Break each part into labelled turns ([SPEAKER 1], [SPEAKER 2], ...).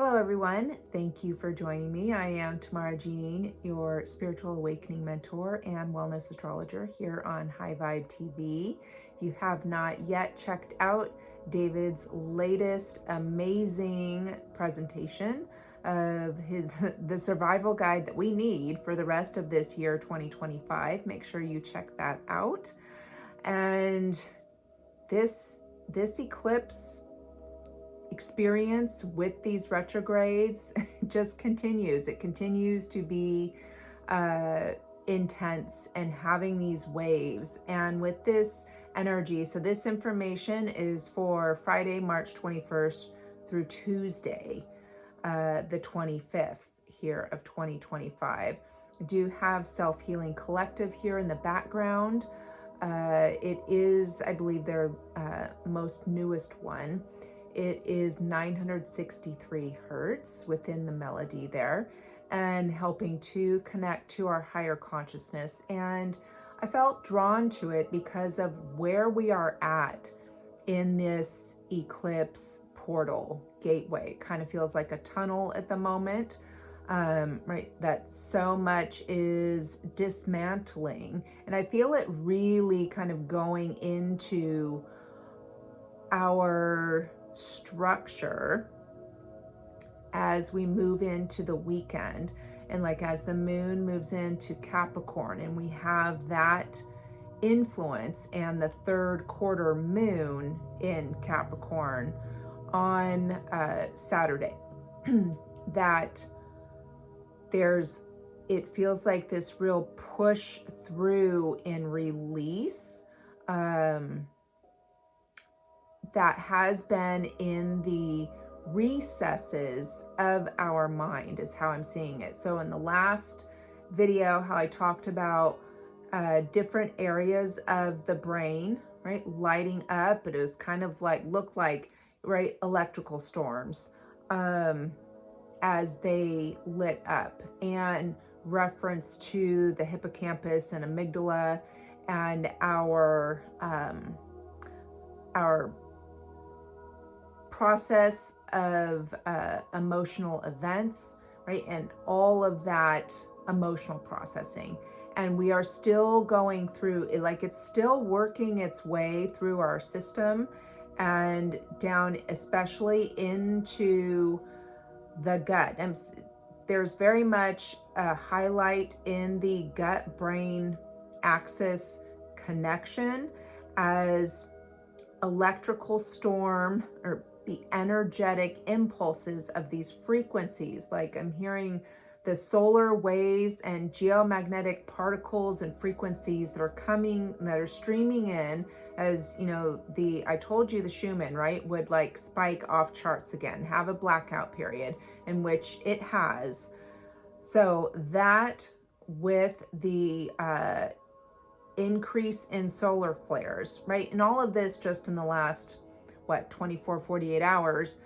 [SPEAKER 1] Hello, everyone. Thank you for joining me. I am Tamara Jean, your spiritual awakening mentor and wellness astrologer here on High Vibe TV. If you have not yet checked out David's latest amazing presentation of the survival guide that we need for the rest of this year 2025, make sure you check that out. And this eclipse experience with these retrogrades just continues. It continues to be intense and having these waves. And with this energy, so this information is for Friday, March 21st through Tuesday, the 25th here of 2025. I do have Self Healing Collective here in the background. It is, I believe, their most newest one. It is 963 hertz within the melody there, and helping to connect to our higher consciousness. And I felt drawn to it because of where we are at in this eclipse portal gateway. It kind of feels like a tunnel at the moment, right? That so much is dismantling. And I feel it really kind of going into our structure as we move into the weekend, and like as the moon moves into Capricorn and we have that influence, and the third quarter moon in Capricorn on Saturday, that it feels like this real push through and release that has been in the recesses of our mind, is how I'm seeing it. So in the last video, how I talked about different areas of the brain, right, lighting up, but it was kind of like, looked like, right, electrical storms as they lit up, and reference to the hippocampus and amygdala and our process of emotional events, right? And all of that emotional processing. And we are still going through it, like it's still working its way through our system and down, especially into the gut. And there's very much a highlight in the gut brain axis connection as electrical storm, or the energetic impulses of these frequencies. Like I'm hearing the solar waves and geomagnetic particles and frequencies that are coming, that are streaming in, as you know, I told you the Schumann, right, would like spike off charts again, have a blackout period, in which it has. So that, with the increase in solar flares, right? And all of this just in the last, 24, 48 hours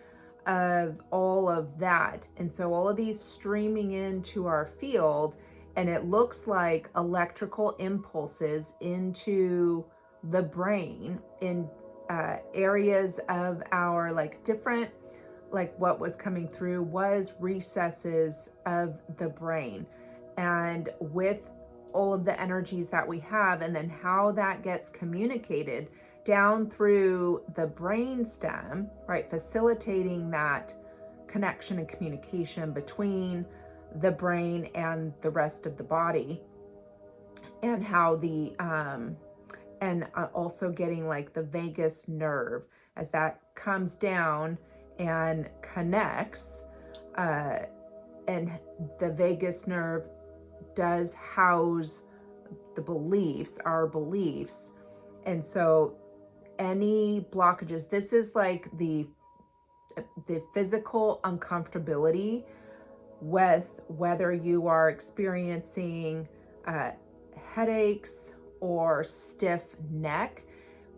[SPEAKER 1] of all of that. And so all of these streaming into our field, and it looks like electrical impulses into the brain in areas of our, like, different, like what was coming through was recesses of the brain. And with all of the energies that we have, and then how that gets communicated down through the brain stem, right, facilitating that connection and communication between the brain and the rest of the body, and how the and also getting like the vagus nerve as that comes down and connects, and the vagus nerve does house the beliefs, our beliefs. And so any blockages, this is like the physical uncomfortability with whether you are experiencing headaches or stiff neck,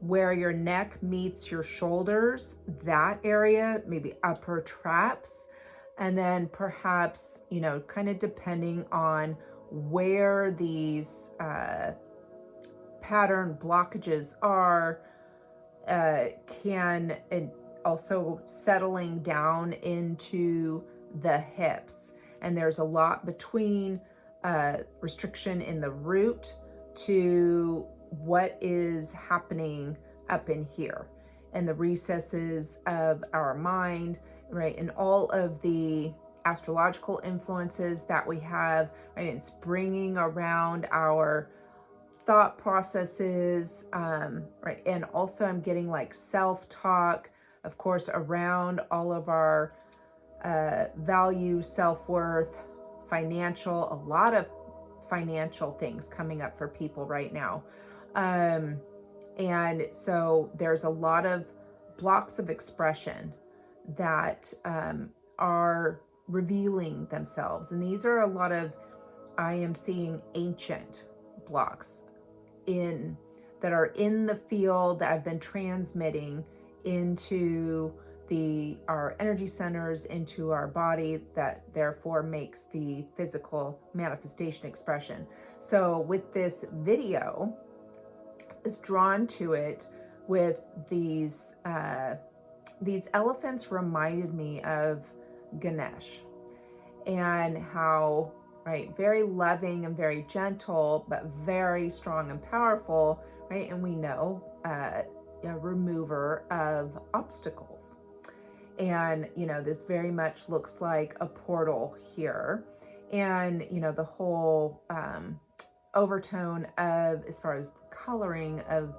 [SPEAKER 1] where your neck meets your shoulders, that area, maybe upper traps, and then perhaps, you know, kind of depending on where these pattern blockages are, can also settling down into the hips. And there's a lot between restriction in the root to what is happening up in here and the recesses of our mind, right? And all of the astrological influences that we have, right? It's bringing around our thought processes, right? And also I'm getting like self-talk, of course, around all of our value, self-worth, financial, a lot of financial things coming up for people right now. And so there's a lot of blocks of expression that are revealing themselves. And these are a lot of, I am seeing ancient blocks that are in the field that have been transmitting into our energy centers, into our body, that therefore makes the physical manifestation expression. So with this video, is drawn to it with these elephants reminded me of Ganesh, and how, right, very loving and very gentle, but very strong and powerful, right? And we know a remover of obstacles. And, this very much looks like a portal here. And, the whole overtone of, as far as coloring of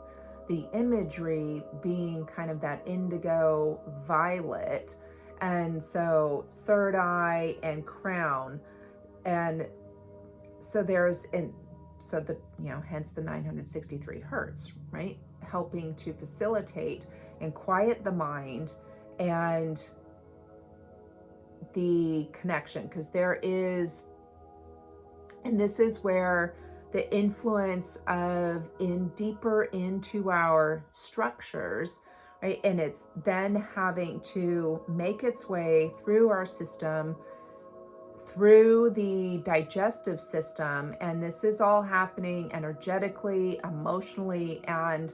[SPEAKER 1] the imagery being kind of that indigo violet. And so third eye and crown. And so hence the 963 hertz, right? Helping to facilitate and quiet the mind and the connection, because and this is where the influence of deeper into our structures, right? And it's then having to make its way through our system, through the digestive system. And this is all happening energetically, emotionally, and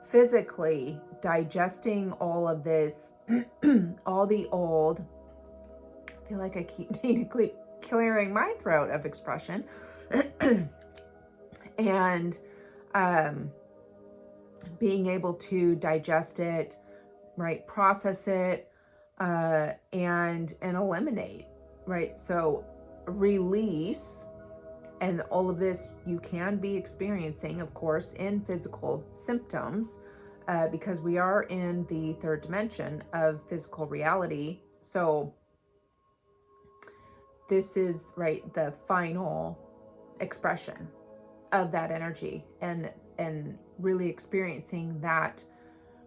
[SPEAKER 1] physically, digesting all of this, all the old. I feel like I keep needing clearing my throat of expression. And being able to digest it, right, process it, and eliminate, right? So release, and all of this you can be experiencing, of course, in physical symptoms, because we are in the third dimension of physical reality. So this is, right, the final expression of that energy, and really experiencing that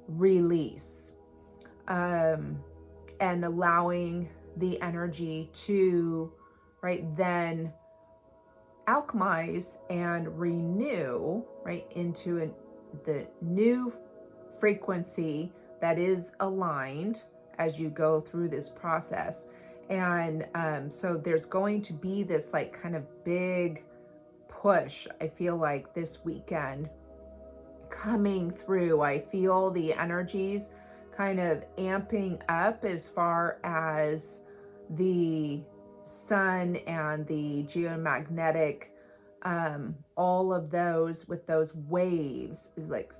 [SPEAKER 1] release, and allowing the energy to, right, then alchemize and renew, right, into the new frequency that is aligned as you go through this process. And so there's going to be this like kind of big push, I feel like, this weekend coming through. I feel the energies kind of amping up as far as the sun and the geomagnetic, all of those with those waves. Like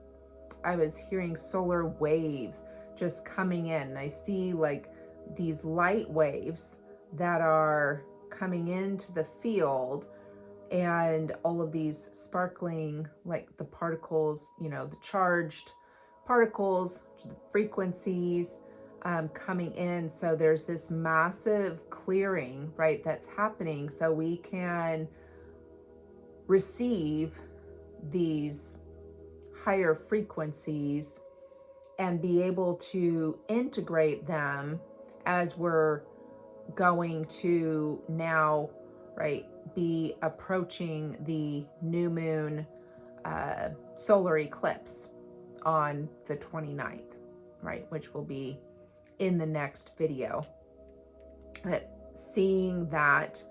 [SPEAKER 1] I was hearing solar waves just coming in. I see like these light waves that are coming into the field, and all of these sparkling, like the particles, the charged particles, the frequencies coming in. So there's this massive clearing, right, that's happening, so we can receive these higher frequencies and be able to integrate them as we're going to now, right, be approaching the new moon solar eclipse on the 29th, right, which will be in the next video. But seeing that,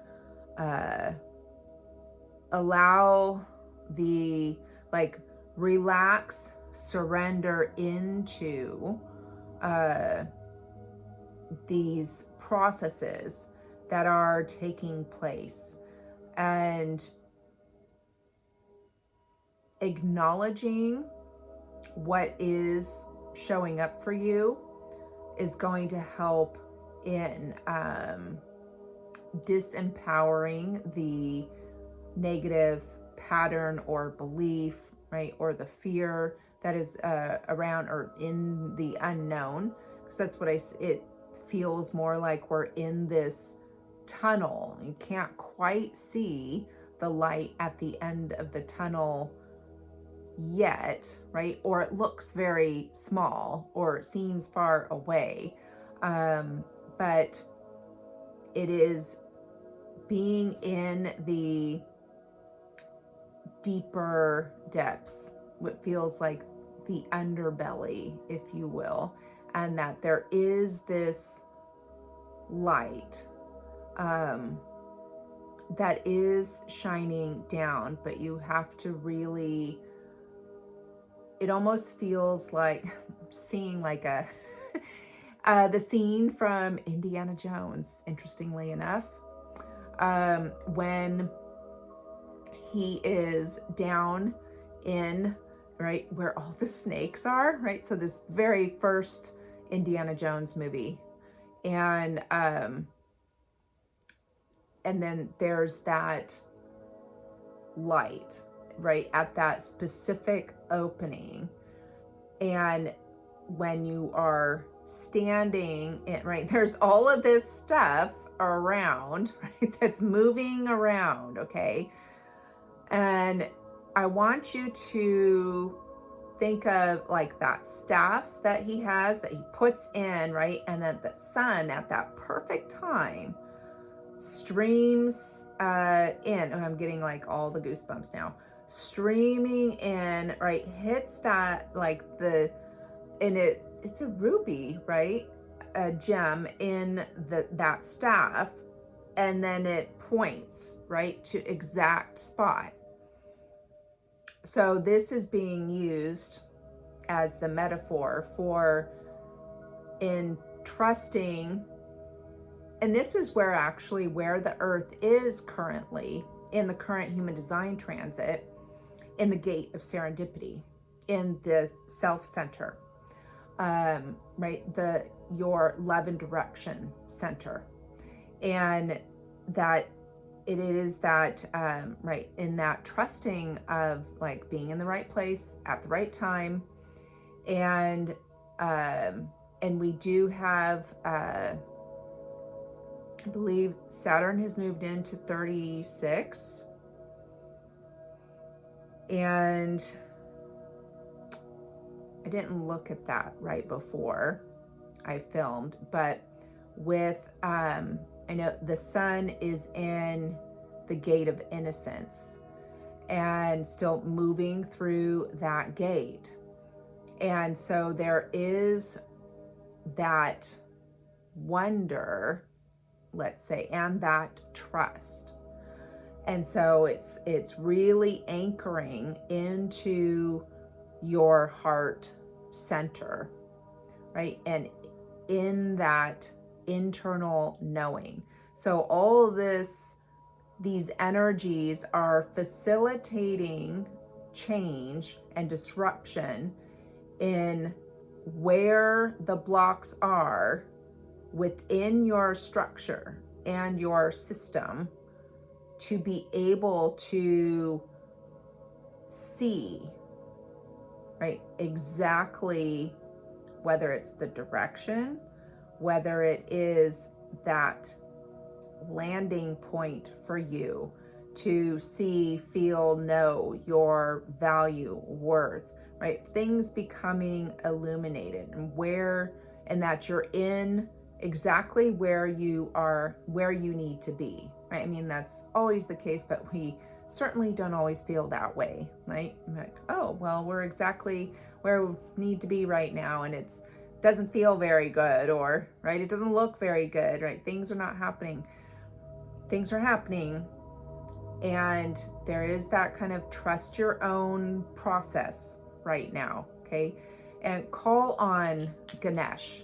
[SPEAKER 1] allow the, like, relax, surrender into these processes that are taking place, and acknowledging what is showing up for you is going to help in disempowering the negative pattern or belief, right? Or the fear that is around or in the unknown. Because that's what it feels more like we're in this tunnel. You can't quite see the light at the end of the tunnel yet, right? Or it looks very small or it seems far away. But it is being in the deeper depths, what feels like the underbelly, if you will, and that there is this light that is shining down, but you have to really, it almost feels like seeing like a the scene from Indiana Jones, interestingly enough, when he is down in, right, where all the snakes are, right? So this very first Indiana Jones movie. And then there's that light, right, at that specific opening. And when you are standing in, right, there's all of this stuff around, right, that's moving around, okay? And I want you to think of like that staff that he has, that he puts in, right? And then the sun at that perfect time streams in. Oh, I'm getting like all the goosebumps now. Streaming in, right? Hits that like and it's a ruby, right? A gem in that staff, and then it points, right, to exact spot. So this is being used as the metaphor for in trusting, and this is where actually where the earth is currently in the current human design transit, in the gate of serendipity, in the self center, right, your love and direction center, and that it is that right, in that trusting of like being in the right place at the right time. And we do have I believe Saturn has moved into 36, and I didn't look at that right before I filmed, but with I know the sun is in the gate of innocence and still moving through that gate. And so there is that wonder, let's say, and that trust. And so it's really anchoring into your heart center, right? And in that internal knowing. So all of these energies are facilitating change and disruption in where the blocks are within your structure and your system, to be able to see, right, exactly whether it's the direction, whether it is that landing point for you to see, feel, know your value, worth, right? Things becoming illuminated, and that you're in exactly where you are, where you need to be, right? I mean, that's always the case, but we certainly don't always feel that way, right? I'm like, oh, well, we're exactly where we need to be right now, and it doesn't feel very good, or, right, it doesn't look very good, right? Things are not happening. Things are happening, and there is that kind of trust your own process right now, okay? And call on Ganesh.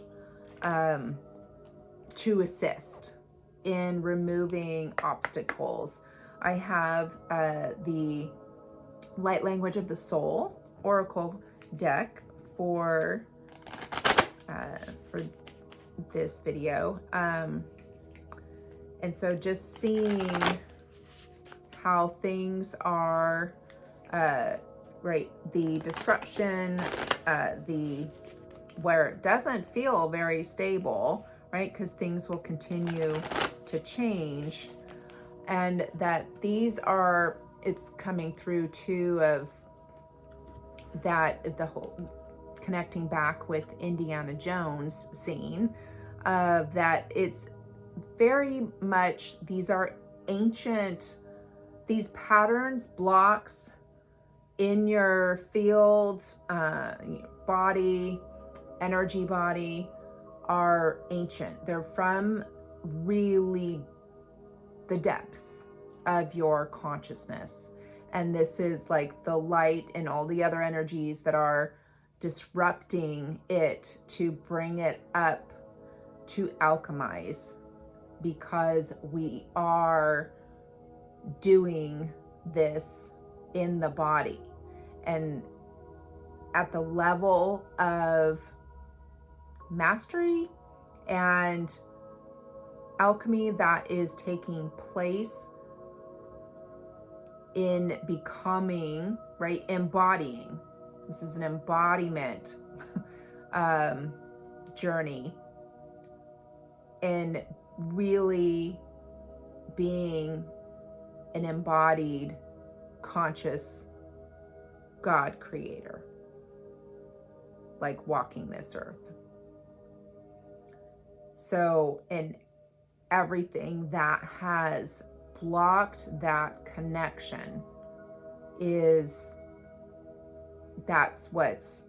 [SPEAKER 1] to assist in removing obstacles. I have the Light Language of the Soul Oracle deck for this video. And so just seeing how things are, right, the disruption, where it doesn't feel very stable, right, because things will continue to change, and that these are, it's coming through too of that, the whole connecting back with Indiana Jones scene, that it's very much, these are ancient, these patterns, blocks in your field, body, energy body, are ancient. They're from really the depths of your consciousness. And this is like the light and all the other energies that are disrupting it to bring it up to alchemize, because we are doing this in the body and at the level of mastery and alchemy that is taking place in becoming, right, embodying. This is an embodiment journey, and really being an embodied, conscious God creator, like walking this earth. So, and everything that has blocked that connection that's what's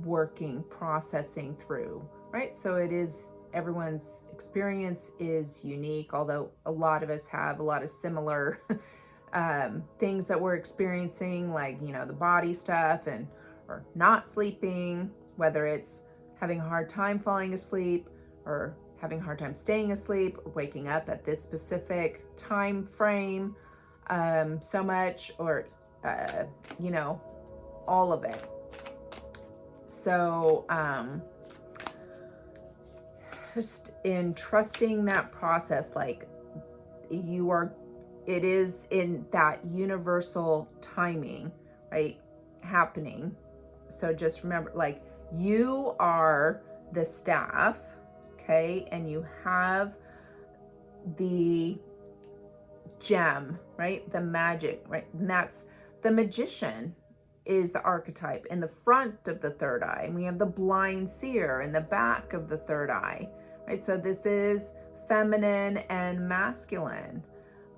[SPEAKER 1] working, processing through, right? So it is, everyone's experience is unique, although a lot of us have a lot of similar things that we're experiencing, like, you know, the body stuff and or not sleeping, whether it's having a hard time falling asleep or having a hard time staying asleep or waking up at this specific time frame so much, or you know, all of it. So just in trusting that process, like you are, it is in that universal timing, right, happening. So just remember, like, you are the staff, okay, and you have the gem, right, the magic, right, and that's the magician is the archetype in the front of the third eye, and we have the blind seer in the back of the third eye, right? So this is feminine and masculine,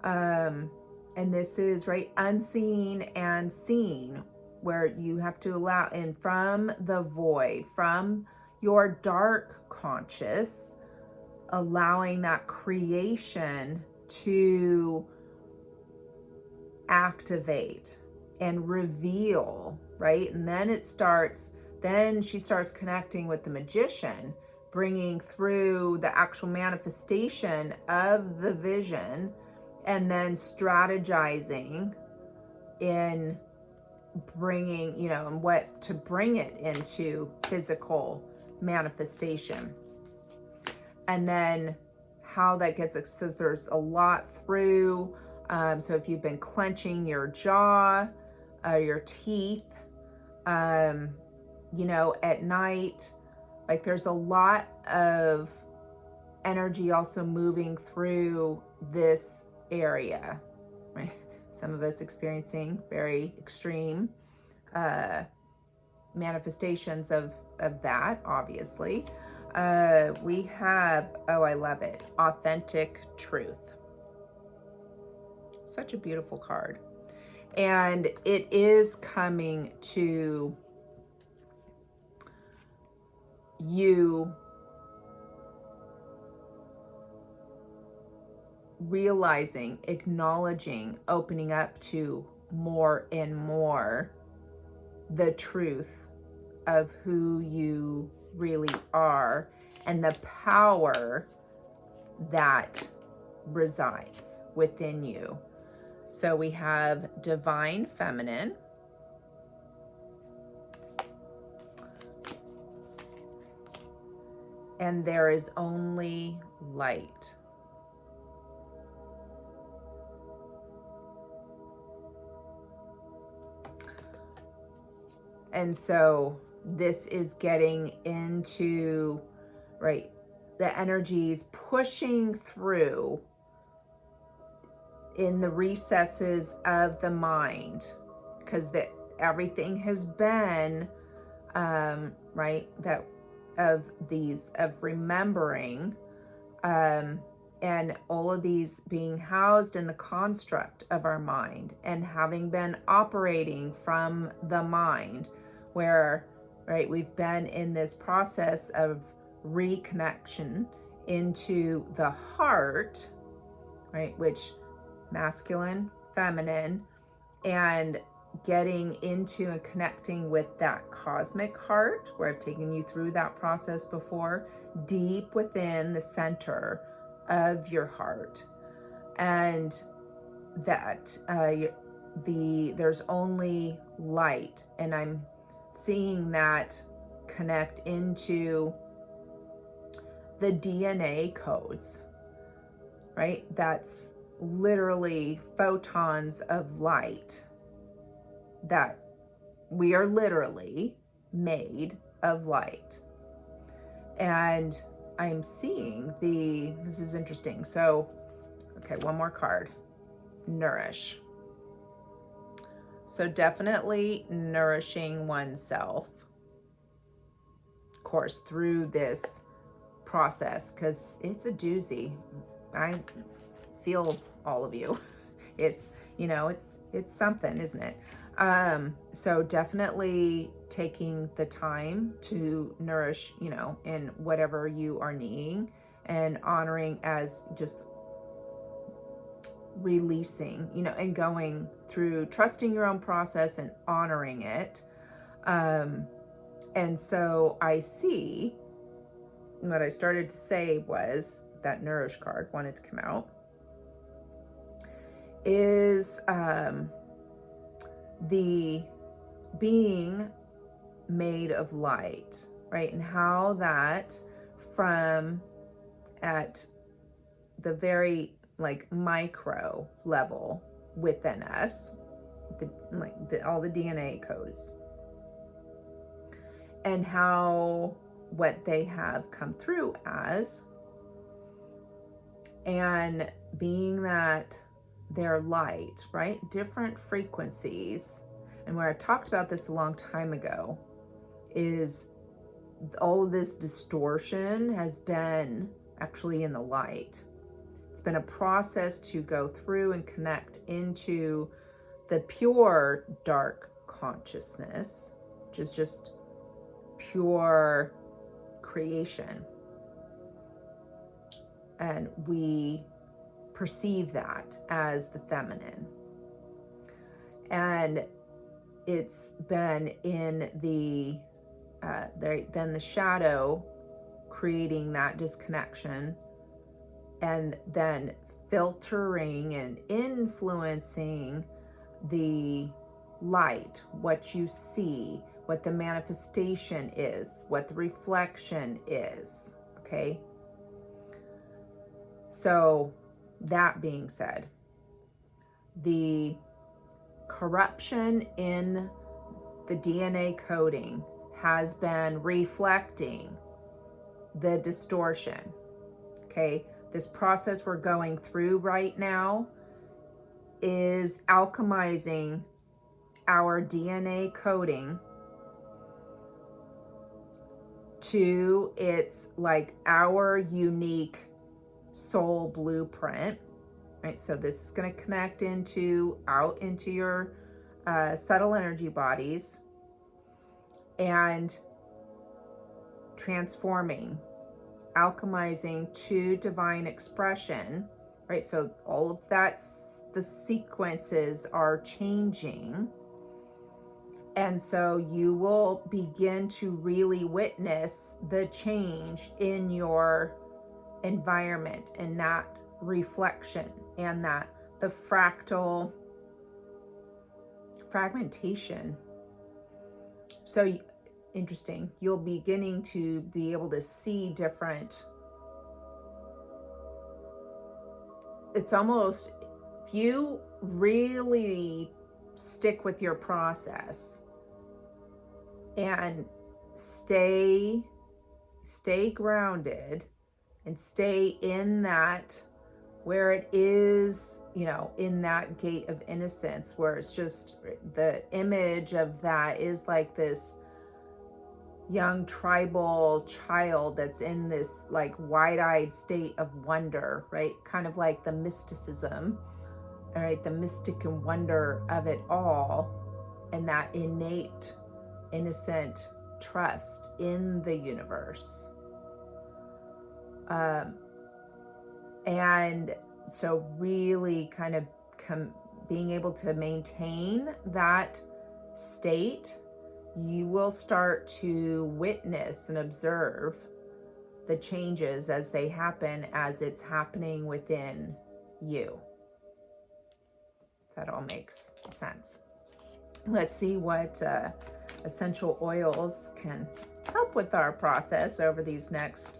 [SPEAKER 1] and this is, right, unseen and seen, where you have to allow in from the void, from your dark conscious, allowing that creation to activate and reveal, right? And then it starts, then she starts connecting with the magician, bringing through the actual manifestation of the vision, and then strategizing in bringing, you know, and what to bring it into physical manifestation. And then how that gets, says there's a lot through, so if you've been clenching your jaw, your teeth, you know, at night, like there's a lot of energy also moving through this area, right? Some of us experiencing very extreme manifestations of that, obviously. We have, oh, I love it, Authentic Truth. Such a beautiful card. And it is coming to you realizing, acknowledging, opening up to more and more the truth of who you really are, and the power that resides within you. So we have divine feminine, and there is only light. And so this is getting into, right, the energies pushing through in the recesses of the mind, because everything has been, right, that of remembering, and all of these being housed in the construct of our mind and having been operating from the mind, where, right, we've been in this process of reconnection into the heart, right, which masculine, feminine, and getting into and connecting with that cosmic heart, where I've taken you through that process before, deep within the center of your heart, and that there's only light. And I'm seeing that connect into the DNA codes, right? That's literally photons of light, that we are literally made of light. And I'm seeing this is interesting. So, okay, one more card, nourish. So definitely nourishing oneself, of course, through this process, because it's a doozy. I feel all of you. It's, it's something, isn't it? So definitely taking the time to nourish, in whatever you are needing, and honoring as just releasing, and going through, trusting your own process and honoring it. And so I see what I started to say was that nourish card wanted to come out is, the being made of light, right? And how that from at the very micro level within us, all the DNA codes, and how what they have come through as, and being that they're light, right? Different frequencies. And where I've talked about this a long time ago is all of this distortion has been actually in the light. It's been a process to go through and connect into the pure dark consciousness, which is just pure creation. And we perceive that as the feminine. And it's been in then the shadow, creating that disconnection, and then filtering and influencing the light, what you see, what the manifestation is, what the reflection is, okay? So that being said, the corruption in the DNA coding has been reflecting the distortion, okay? This process we're going through right now is alchemizing our DNA coding to its our unique soul blueprint, right? So this is going to connect out into your subtle energy bodies, and transforming, alchemizing to divine expression, right? So all of that, the sequences are changing. And so you will begin to really witness the change in your environment and that reflection and that the fragmentation. So interesting, you'll be beginning to be able to see different, it's almost, if you really stick with your process and stay grounded and stay in that, where it is, you know, in that gate of innocence, where it's just the image of that is like this young tribal child that's in this like wide-eyed state of wonder, right? Kind of like the mysticism, all right, the mystic and wonder of it all, and that innate, innocent trust in the universe. And so really kind of being able to maintain that state, you will start to witness and observe the changes as they happen, as it's happening within you. That all makes sense. Let's see what essential oils can help with our process over these next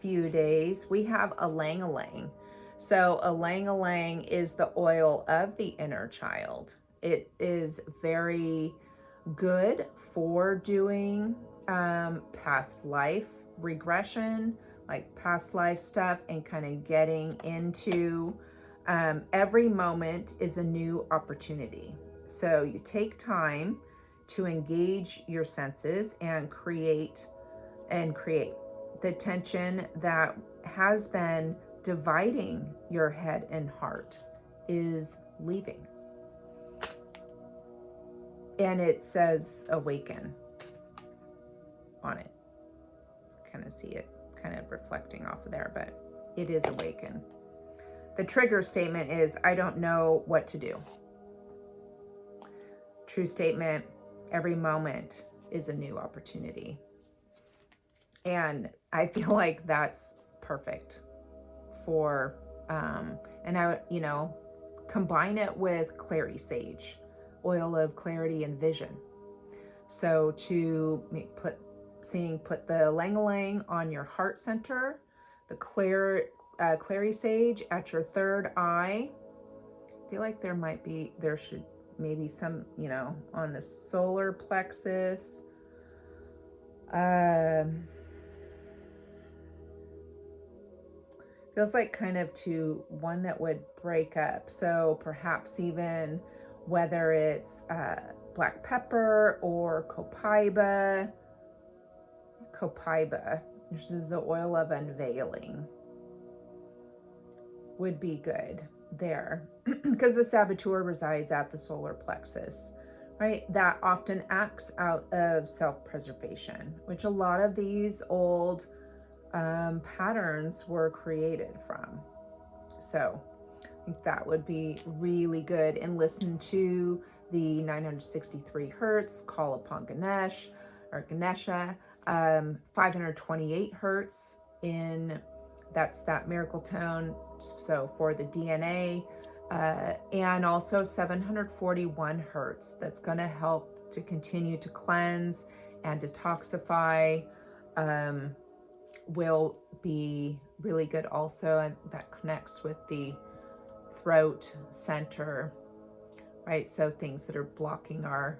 [SPEAKER 1] few days. We have ylang ylang. So ylang ylang is the oil of the inner child. It is very good for doing past life regression, like past life stuff, and kind of getting into every moment is a new opportunity. So you take time to engage your senses and create the tension that has been dividing your head and heart is leaving. And it says awaken on it. Kind of see it kind of reflecting off of there, but it is awaken. The trigger statement is, I don't know what to do. True statement, every moment is a new opportunity. And I feel like that's perfect for, and I would, you know, combine it with clary sage, oil of clarity and vision. So to put the ylang ylang on your heart center, the clary sage at your third eye. I feel like there should maybe some, you know, on the solar plexus. Feels like kind of to one that would break up. So perhaps even whether it's black pepper or copaiba, which is the oil of unveiling, would be good there because the saboteur resides at the solar plexus, right? That often acts out of self-preservation, which a lot of these old patterns were created from. So I think that would be really good. And listen to the 963 hertz, Call Upon Ganesh or Ganesha, 528 hertz that's that miracle tone. So for the DNA, and also 741 hertz. That's going to help to continue to cleanse and detoxify. Will be really good also, and that connects with the throat center, right? So things that are blocking our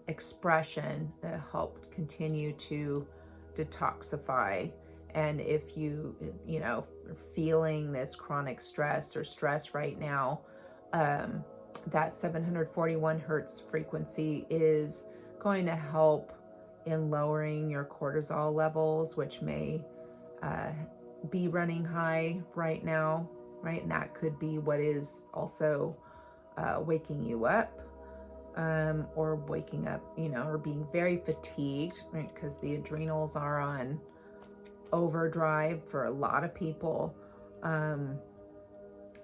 [SPEAKER 1] expression that help continue to detoxify. And if you know, are feeling this chronic stress or stress right now, that 741 hertz frequency is going to help in lowering your cortisol levels, which may be running high right now, right? And that could be what is also waking you up, or waking up, you know, or being very fatigued, right? Because the adrenals are on overdrive for a lot of people.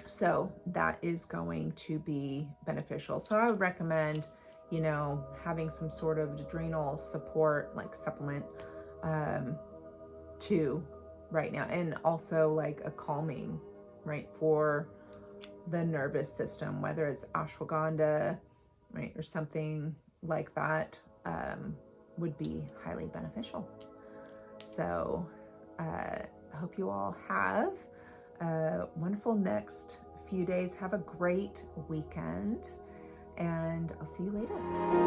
[SPEAKER 1] So that is going to be beneficial. So I would recommend, you know, having some sort of adrenal support, like supplement, to right now. And also like a calming, right, for the nervous system, whether it's ashwagandha, right, or something like that, would be highly beneficial. So I hope you all have a wonderful next few days. Have a great weekend, and I'll see you later.